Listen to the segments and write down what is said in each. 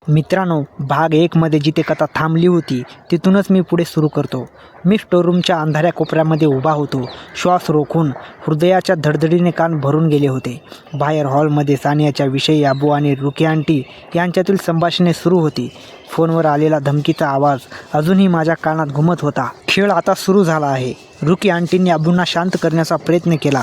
मित्रांनो, भाग 1मध्ये जिथे कथा थांबली होती तिथूनच मी पुढे सुरू करतो. मी स्टोअररूमच्या अंधाऱ्या कोपऱ्यामध्ये उभा होतो. श्वास रोखून हृदयाच्या धडधडीने कान भरून गेले होते. बाहेर हॉलमध्ये सानियाच्या विषयी अबू आणि रुकी आंटी यांच्यातील संभाषणे सुरू होती. फोनवर आलेला धमकीचा आवाज अजूनही माझ्या कानात घुमत होता. खेळ आता सुरू झाला आहे. रुकी आंटींनी अबूंना शांत करण्याचा प्रयत्न केला.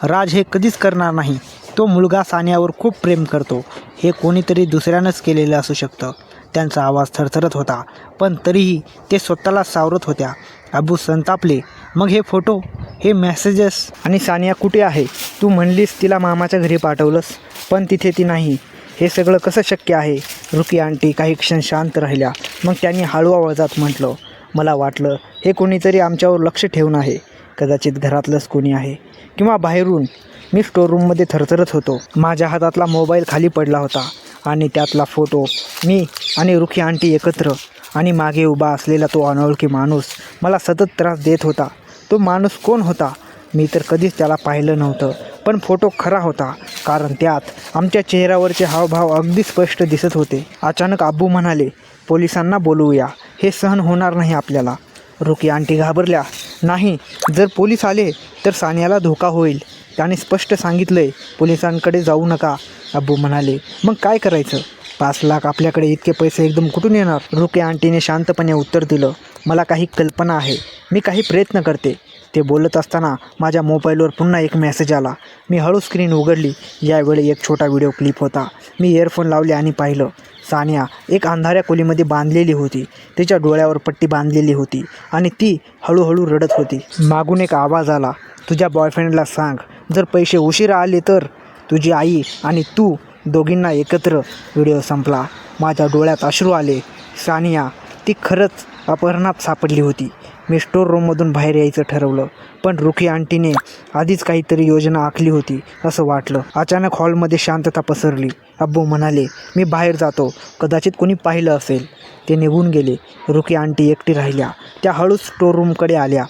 राज हे कधीच करणार नाही. तो मुलगा सानियावर खूप प्रेम करतो. हे कोणीतरी दुसऱ्यानंच केलेलं असू शकतं. त्यांचा आवाज थरथरत होता, पण तरीही ते स्वतःला सावरत होत्या. अबू संतापले. मग हे फोटो, हे मेसेजेस आणि सानिया कुठे आहे? तू म्हणलीस तिला मामाच्या घरी पाठवलंस, पण तिथे ती नाही. हे सगळं कसं शक्य आहे? रुकी आंटी काही क्षण शांत राहिल्या. मग त्यांनी हळू आवाजात म्हटलं, मला वाटलं हे कोणीतरी आमच्यावर लक्ष ठेवून आहे. कदाचित घरातलंच कोणी आहे किंवा बाहेरून. मी स्टोअररूममध्ये थरथरत होतो. माझ्या हातातला मोबाईल खाली पडला होता आणि त्यातला फोटो, मी आणि रुकी आंटी एकत्र, आणि मागे उभा असलेला तो अनोळखी माणूस मला सतत त्रास देत होता. तो माणूस कोण होता? मी तर कधीच त्याला पाहिलं नव्हतं, पण फोटो खरा होता, कारण त्यात आमच्या चेहऱ्यावरचे हावभाव अगदी स्पष्ट दिसत होते. अचानक अब्बू म्हणाले, पोलिसांना बोलवूया, हे सहन होणार नाही आपल्याला. रुकी आंटी घाबरल्या. नाही, जर पोलीस आले तर सानियाला धोका होईल. त्याने स्पष्ट सांगितलंय, पोलिसांकडे जाऊ नका. अब्बू म्हणाले, मग काय करायचं? 5 लाख आपल्याकडे इतके पैसे एकदम कुठून येणार? रुकी आंटीने शांतपणे उत्तर दिलं, मला काही कल्पना आहे, मी काही प्रयत्न करते. ते बोलत असताना माझ्या मोबाईलवर पुन्हा एक मेसेज आला. मी हळू स्क्रीन उघडली. यावेळी एक छोटा व्हिडिओ क्लिप होता. मी इयरफोन लावले आणि पाहिलं. सानिया एक अंधाऱ्या खोलीमध्ये बांधलेली होती. तिच्या डोळ्यावर पट्टी बांधलेली होती आणि ती हळूहळू रडत होती. मागून एक आवाज आला, तुझ्या बॉयफ्रेंडला सांग, जर पैसे उशिरा आले तर तुझी आई आणि तू दोघींना एकत्र. व्हिडिओ संपला. माझ्या डोळ्यात अश्रू आले. सानिया, ती खरंच अपहरणात सापडली होती. मी स्टोअर रूममधून बाहेर यायचं ठरवलं, पण रुकी आंटीने आधीच काहीतरी योजना आखली होती असं वाटलं. अचानक हॉलमध्ये शांतता पसरली. अब्बू म्हणाले, मी बाहेर जातो, कदाचित कोणी पाहिलं असेल. ते निघून गेले. रुकी आंटी एकटी राहिल्या. त्या हळूच स्टोअर रूमकडे आल्या.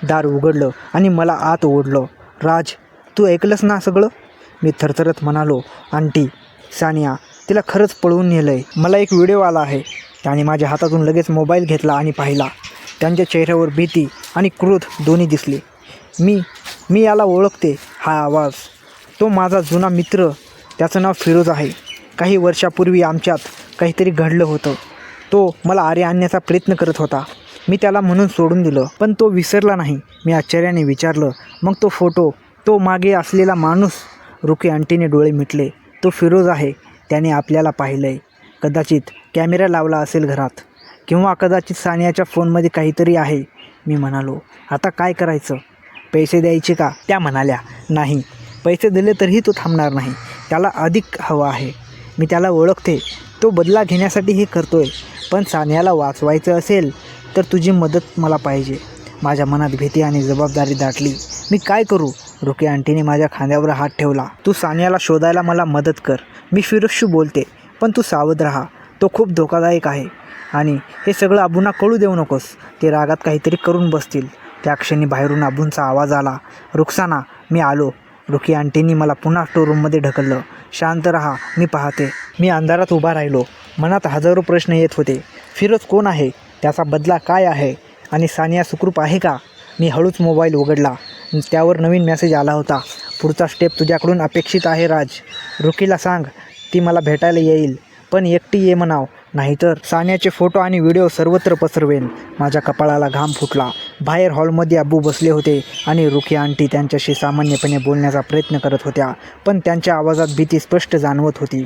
दार उघडलं आणि मला आत ओढलं. राज, तू ऐकलंस ना सगळं? मी थरथरत म्हणालो, आंटी, सानिया, तिला खरंच पळवून नेलं आहे. मला एक व्हिडिओ आला आहे. त्याने माझ्या हातातून लगेच मोबाईल घेतला आणि पाहिला. त्यांच्या चेहऱ्यावर भीती आणि क्रोध दोन्ही दिसले. मी याला ओळखते. हा आवाज, तो माझा जुना मित्र. त्याचं नाव फिरोज आहे. काही वर्षापूर्वी आमच्यात काहीतरी घडलं होतं. तो मला आरे आणण्याचा प्रयत्न करत होता. मी त्याला म्हणून सोडून दिलं, पण तो विसरला नाही. मी आश्चर्याने विचारलं, मग तो फोटो, तो मागे असलेला माणूस? रुकी आंटीने डोळे मिटले. तो फिरोज आहे. त्याने आपल्याला पाहिलं आहे. कदाचित कॅमेरा लावला असेल घरात, किंवा कदाचित सानियाच्या फोनमध्ये काहीतरी आहे. मी म्हणालो, आता काय करायचं? पैसे द्यायचे का? त्या म्हणाल्या, नाही, पैसे दिले तरीही तो थांबणार नाही. त्याला अधिक हवं आहे. मी त्याला ओळखते. तो बदला घेण्यासाठी हे करतोय. पण सानियाला वाचवायचं असेल तर तुझी मदत मला पाहिजे. माझ्या मनात भीती आणि जबाबदारी दाटली. मी काय करू? रुकी आंटीने माझ्या खांद्यावर हात ठेवला. तू सानियाला शोधायला मला मदत कर. मी फिरोजशी बोलते, पण तू सावध राहा. तो खूप धोकादायक आहे. आणि हे सगळं अबूंना कळू देऊ नकोस. ते रागात काहीतरी करून बसतील. त्या क्षणी बाहेरून अबूंचा आवाज आला, रुक्साना, मी आलो. रुकी आंटींनी मला पुन्हा स्टोअररूममध्ये ढकललं. शांत राहा, मी पाहते. मी अंधारात उभा राहिलो. मनात हजारो प्रश्न येत होते. फिरोज कोण आहे? त्याचा बदला काय आहे? आणि सानिया सुखरूप आहे का? मी हळूच मोबाईल उघडला. त्यावर नवीन मेसेज आला होता. पुढचा स्टेप तुझ्याकडून अपेक्षित आहे राज. रुकीला सांग, ती मला भेटायला येईल, पण एकटी ये म्हणाव, नाहीतर सानियाचे फोटो आणि व्हिडिओ सर्वत्र पसरवेन. माझ्या कपाळाला घाम फुटला. बाहेर हॉलमध्ये अब्बू बसले होते आणि रुकी आंटी त्यांच्याशी सामान्यपणे बोलण्याचा प्रयत्न करत होत्या, पण त्यांच्या आवाजात भीती स्पष्ट जाणवत होती.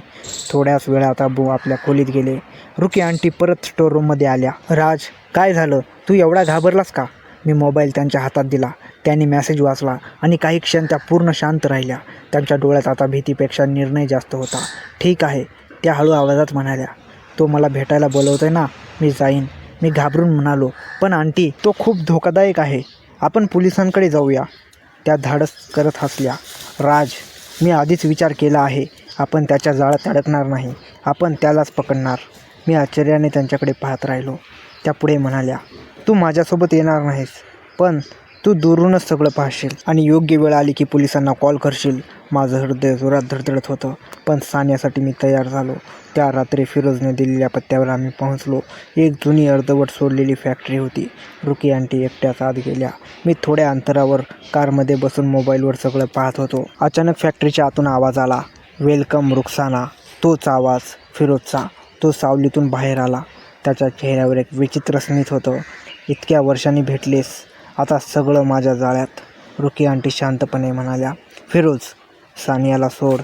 थोड्याच वेळात अब्बू आपल्या खोलीत गेले. रुकी आंटी परत स्टोअर रूममध्ये आल्या. राज, काय झालं? तू एवढा घाबरलास का? मी मोबाईल त्यांच्या हातात दिला. त्यांनी मेसेज वाचला आणि काही क्षण त्या पूर्ण शांत राहिल्या. त्यांच्या डोळ्यात आता भीतीपेक्षा निर्णय जास्त होता. ठीक आहे, त्या हळू आवाजात म्हणाल्या. तो मला भेटायला बोलवतोय ना, मी जाईन. मी घाबरून म्हणालो, पण आंटी, तो खूप धोकादायक आहे. आपण पोलिसांकडे जाऊया. त्या धाडस करत हसल्या. राज, मी आधीच विचार केला आहे. आपण त्याच्या जाळ्यात अडकणार नाही. आपण त्यालाच पकडणार. मी आश्चर्याने त्यांच्याकडे पाहत राहिलो. त्या पुढे म्हणाल्या, तू माझ्यासोबत येणार नाहीस, पण तू दुरूनच सगळं पाहशील आणि योग्य वेळ आली की पोलिसांना कॉल करशील. माझं हृदय जोरात धडधडत होतं, पण सानियासाठी मी तयार झालो. त्या रात्री फिरोजने दिलेल्या पत्त्यावर आम्ही पोहोचलो. एक जुनी अर्धवट सोडलेली फॅक्टरी होती. रुकी आंटी एकट्याच आत गेल्या. मी थोड्या अंतरावर कारमध्ये बसून मोबाईलवर सगळं पाहत होतो. अचानक फॅक्टरीच्या आतून आवाज आला, वेलकम रुक्साना. तोच आवाज फिरोजचा. तो सावलीतून बाहेर आला. त्याच्या चेहऱ्यावर एक विचित्र स्मित होतं. इतक्या वर्षांनी भेटलेस, आता सगळं माझ्या जाळ्यात, रुकी आंटी शांतपणे म्हणाल्या. फिरोज, सानियाला सोड,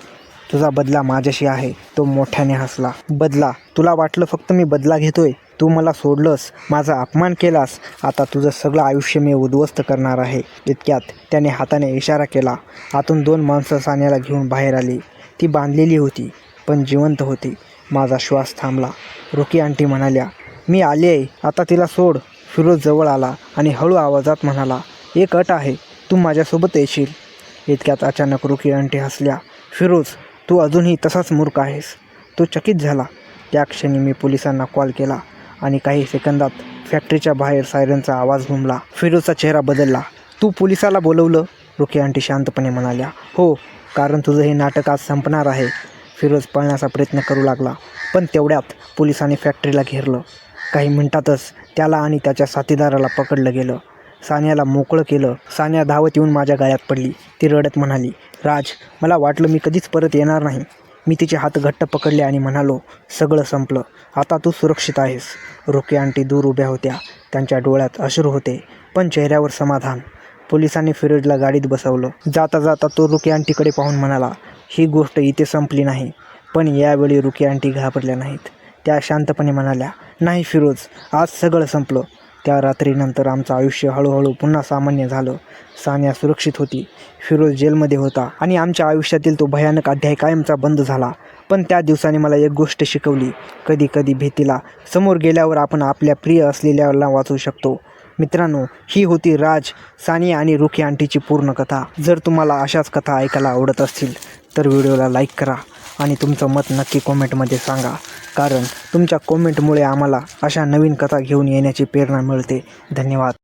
तुझा बदला माझ्याशी आहे. तो मोठ्याने हसला. बदला? तुला वाटलं फक्त मी बदला घेतोय? तू मला सोडलंस, माझा अपमान केलास. आता तुझं सगळं आयुष्य मी उद्ध्वस्त करणार आहे. इतक्यात त्याने हाताने इशारा केला. आतून 2 माणसं सानियाला घेऊन बाहेर आली. ती बांधलेली होती, पण जिवंत होती. माझा श्वास थांबला. रुकी आंटी म्हणाल्या, मी आले आहे, आता तिला सोड. फिरोज जवळ आला आणि हळू आवाजात म्हणाला, एक अट आहे, तू माझ्यासोबत येशील. इतक्यात अचानक रुकी आंटी हसल्या. फिरोज, तू अजूनही तसाच मूर्ख आहेस. तो चकित झाला. त्या क्षणी मी पोलिसांना कॉल केला आणि काही सेकंदात फॅक्टरीच्या बाहेर सायरनचा आवाज घुमला. फिरोजचा चेहरा बदलला. तू पोलिसाला बोलवलं? रुकी आंटी शांतपणे म्हणाल्या. हो, कारण तुझं हे नाटक आज संपणार आहे. फिरोज पळण्याचा प्रयत्न करू लागला, पण तेवढ्यात पोलिसांनी फॅक्टरीला घेरलं. काही मिनिटातच त्याला आणि त्याच्या साथीदाराला पकडलं गेलं. सानियाला मोकळं केलं. सानिया धावत येऊन माझ्या गळ्यात पडली. ती रडत म्हणाली, राज, मला वाटलं मी कधीच परत येणार नाही. मी तिचे हात घट्ट पकडले आणि म्हणालो, सगळं संपलं, आता तू सुरक्षित आहेस. रुकी आंटी दूर उभ्या होत्या. त्यांच्या डोळ्यात अश्रू होते, पण चेहऱ्यावर समाधान. पोलिसांनी फिरोजला गाडीत बसवलं. जाता जाता तो रुकी आंटीकडे पाहून म्हणाला, ही गोष्ट इथे संपली नाही. पण यावेळी रुकी आंटी घाबरल्या नाहीत. त्या शांतपणे म्हणाल्या, नाही फिरोज, आज सगळं संपलं. त्या रात्रीनंतर आमचं आयुष्य हळूहळू पुन्हा सामान्य झालं. सानिया सुरक्षित होती. फिरोज जेलमध्ये होता आणि आमच्या आयुष्यातील तो भयानक अध्याय कायमचा बंद झाला. पण त्या दिवसाने मला एक गोष्ट शिकवली, कधी कधी भीतीला समोर गेल्यावर आपण आपल्या प्रिय असलेल्याला वाचवू शकतो. मित्रांनो, ही होती राज, सानिया आणि रुकी आंटीची पूर्ण कथा. जर तुम्हाला अशाच कथा ऐकायला आवडत असतील तर व्हिडिओला लाईक करा आणि तुमचं मत नक्की कॉमेंटमध्ये सांगा, कारण तुमच्या कॉमेंटमुळे आम्हाला अशा नवीन कथा घेऊन येण्याची प्रेरणा मिळते. धन्यवाद.